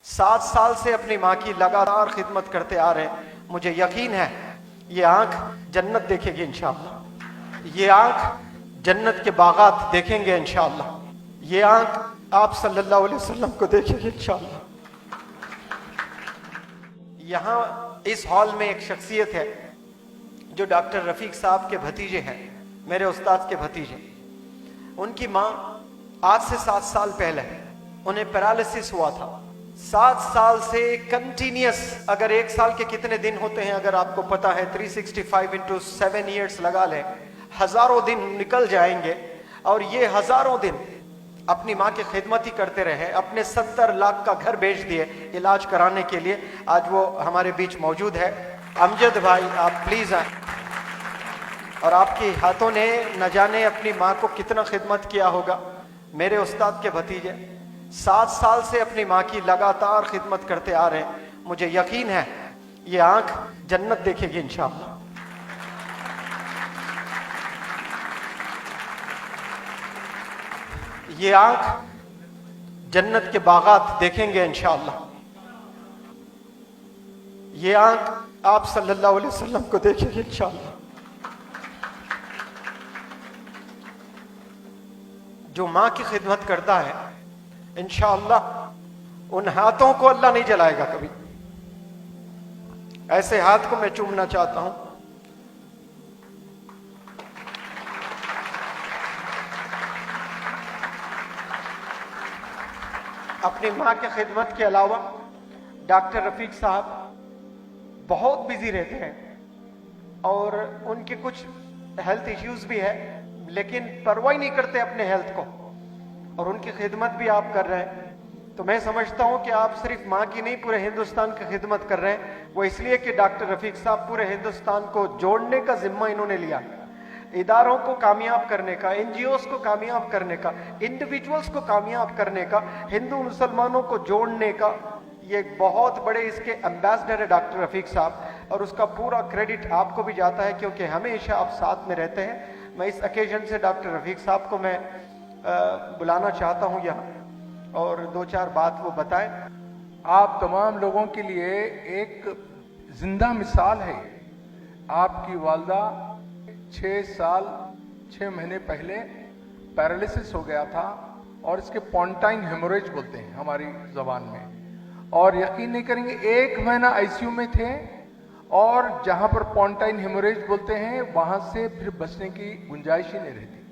7 साल से अपनी माँ की लगातार खिदमत करते आ रहे हैं। मुझे यकीन है ये आंख जन्नत देखेगी इंशाअल्लाह। ये आंख जन्नत के बागात देखेंगे इंशाअल्लाह। ये आंख आप सल्लल्लाहु अलैहि वसल्लम को देखेगी इंशाअल्लाह। यहाँ इस हॉल में एक शख्सियत है जो डॉक्टर रफीक साहब के भतीजे हैं, मेरे उस्ताद के भतीजे। उनकी माँ आज से 7 साल पहले उन्हें पैरालिसिस हुआ था। 7 साल से कंटिन्यूस, अगर 1 साल के कितने दिन होते हैं अगर आपको पता है, 365 इंटू 7 ईयर्स लगा लें, हजारों दिन निकल जाएंगे। और ये हजारों दिन अपनी माँ की खिदमत ही करते रहे। अपने 70 लाख का घर बेच दिए इलाज कराने के लिए। आज वो हमारे बीच मौजूद है। अमजद भाई, आप प्लीज आए। और आपके हाथों ने न जाने अपनी माँ को कितना खिदमत किया होगा। मेरे उस्ताद के भतीजे 7 साल से अपनी माँ की लगातार खिदमत करते आ रहे हैं। मुझे यकीन है ये आंख जन्नत देखेगी इंशाअल्लाह। ये आंख जन्नत के बागात देखेंगे इंशाअल्लाह। ये आंख आप सल्लल्लाहु अलैहि वसल्लम को देखेगी इंशाअल्लाह। जो माँ की खिदमत करता है इंशाअल्लाह उन हाथों को अल्लाह नहीं जलाएगा कभी। ऐसे हाथ को मैं चूमना चाहता हूं। अपनी माँ की खिदमत के अलावा डॉक्टर रफीक साहब बहुत बिजी रहते हैं और उनके कुछ हेल्थ इश्यूज भी है, लेकिन परवाह नहीं करते अपने हेल्थ को, और उनकी खिदमत भी आप कर रहे हैं। तो मैं समझता हूं कि आप सिर्फ माँ की नहीं पूरे हिंदुस्तान की खिदमत कर रहे हैं। वो इसलिए कि डॉक्टर रफीक साहब पूरे हिंदुस्तान को जोड़ने का जिम्मा इन्होंने लिया, इदारों को कामयाब करने का, एनजीओस को कामयाब करने का, इंडिविजुअल्स को कामयाब करने का, हिंदू मुसलमानों को जोड़ने का। ये बहुत बड़े इसके एम्बेसडर है डॉक्टर रफीक साहब, और उसका पूरा क्रेडिट आपको भी जाता है क्योंकि हमेशा आप साथ में रहते हैं। मैं इस ओकेजन से डॉक्टर रफीक साहब को मैं बुलाना चाहता हूं यहाँ, और 2-4 बात वो बताएं। आप तमाम लोगों के लिए एक जिंदा मिसाल है। आपकी वालदा 6 साल 6 महीने पहले पैरालिसिस हो गया था, और इसके पॉन्टाइन हेमोरेज बोलते हैं हमारी जबान में। और यकीन नहीं करेंगे 1 महीना आईसीयू में थे, और जहां पर पॉन्टाइन हेमोरेज बोलते हैं वहां से फिर बचने की गुंजाइश ही नहीं रहती।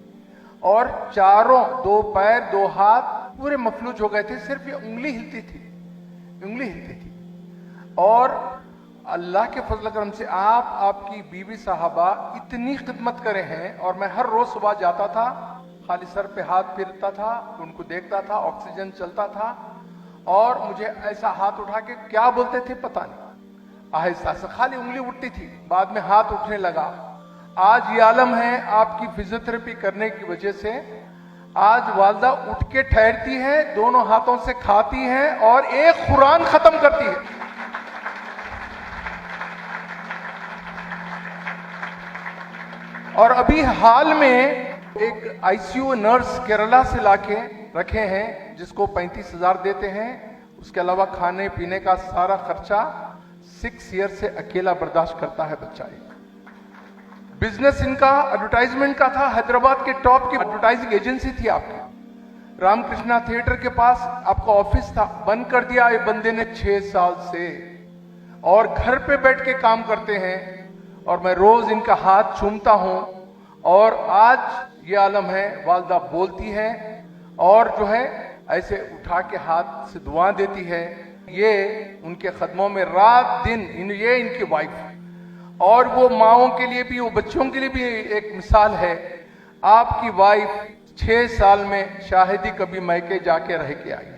और चारों 2 पैर 2 हाथ पूरे मफलूज हो गए थे, सिर्फ ये उंगली हिलती थी। और अल्लाह के फजल करम से आपकी बीवी साहबा इतनी खिदमत करे हैं। और मैं हर रोज सुबह जाता था, खाली सर पे हाथ फेरता था, उनको देखता था, ऑक्सीजन चलता था, और मुझे ऐसा हाथ उठा के क्या बोलते थे पता नहीं, आहिस्ता से खाली उंगली उठती थी, बाद में हाथ उठने लगा। आज ये आलम है आपकी फिजियोथेरेपी करने की वजह से। आज वालदा उठ के ठहरती है, दोनों हाथों से खाती है, और एक कुरान खत्म करती है। और अभी हाल में एक आईसीयू नर्स केरला से लाके रखे हैं, जिसको 35,000 देते हैं। उसके अलावा खाने पीने का सारा खर्चा 6 ईयर से अकेला बर्दाश्त करता है बच्चा। बिजनेस इनका एडवर्टाइजमेंट का था, हैदराबाद के टॉप की एडवर्टाइजिंग एजेंसी थी आपकी। रामकृष्णा थिएटर के पास आपका ऑफिस था, बंद कर दिया ये बंदे ने 6 साल से, और घर पे बैठ के काम करते हैं। और मैं रोज इनका हाथ चूमता हूं, और आज ये आलम है, वालदा बोलती है और जो है ऐसे उठा के हाथ से दुआ देती है। ये उनके कदमों में रात दिन, ये इनकी वाइफ, और वो माओं के लिए भी, वो बच्चों के लिए भी एक मिसाल है। आपकी वाइफ 6 साल में शाहिदी कभी मैके जाके रह के आई।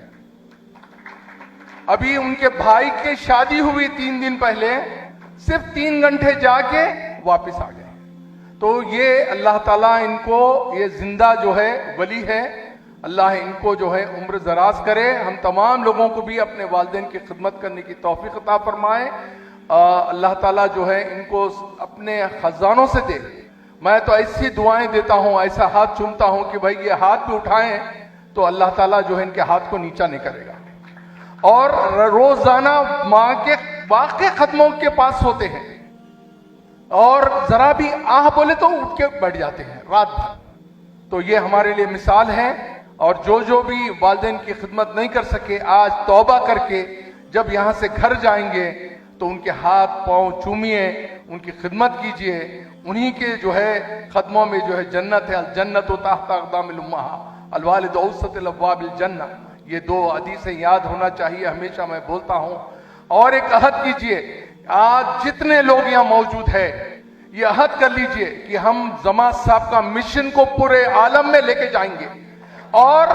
अभी उनके भाई की शादी हुई 3 दिन पहले, सिर्फ 3 घंटे जाके वापस आ गए। तो ये अल्लाह ताला इनको, ये जिंदा जो है वली है, अल्लाह इनको जो है उम्र दराज करे। हम तमाम लोगों को भी अपने वालिदैन की खिदमत करने की तौफीक अता फरमाए। अल्लाह ताला जो है इनको अपने खजानों से दे। मैं तो ऐसी दुआएं देता हूं, ऐसा हाथ चूमता हूं कि भाई ये हाथ भी उठाएं तो अल्लाह ताला जो है इनके हाथ को नीचा नहीं करेगा। और रोजाना माँ के वाक़े खत्मों के पास होते हैं और जरा भी आह बोले तो उठ के बैठ जाते हैं रात भर। तो ये हमारे लिए मिसाल है। और जो भी वालिदैन की खिदमत नहीं कर सके, आज तौबा करके जब यहां से घर जाएंगे तो उनके हाथ पांव चूमिए, उनकी खिदमत कीजिए। उन्हीं के जो है कदमों में जो है जन्नत है। अल जन्नत तहत अक़दामिल उम्महा अल वालिद औसतुल अब्वाबिल जन्नह। ये दो हदीसें याद होना चाहिए, हमेशा मैं बोलता हूं। और एक अहद कीजिए, आज जितने लोग यहाँ मौजूद है, ये अहद कर लीजिए कि हम जमात साहब का मिशन को पूरे आलम में लेके जाएंगे और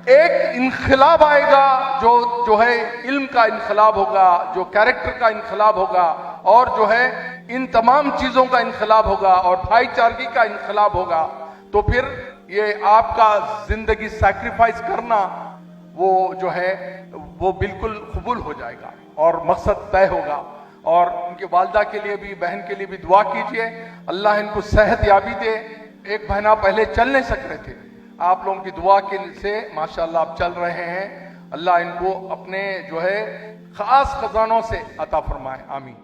एक इनकलाब आएगा, जो है इल्म का इनकलाब होगा, जो कैरेक्टर का इनकलाब होगा, और जो है इन तमाम चीजों का इनकलाब होगा और भाईचारगी का इनकलाब होगा। तो फिर ये आपका जिंदगी सैक्रिफाइस करना वो जो है वो बिल्कुल कबूल हो जाएगा और मकसद तय होगा। और उनके वालदा के लिए भी, बहन के लिए भी दुआ कीजिए, अल्लाह इनको सेहत याबी दे। एक महीना पहले चल नहीं सक रहे थे, आप लोगों की दुआ के से माशाल्लाह आप चल रहे हैं। अल्लाह इनको अपने जो है खास खजानों से अता फरमाए, आमीन।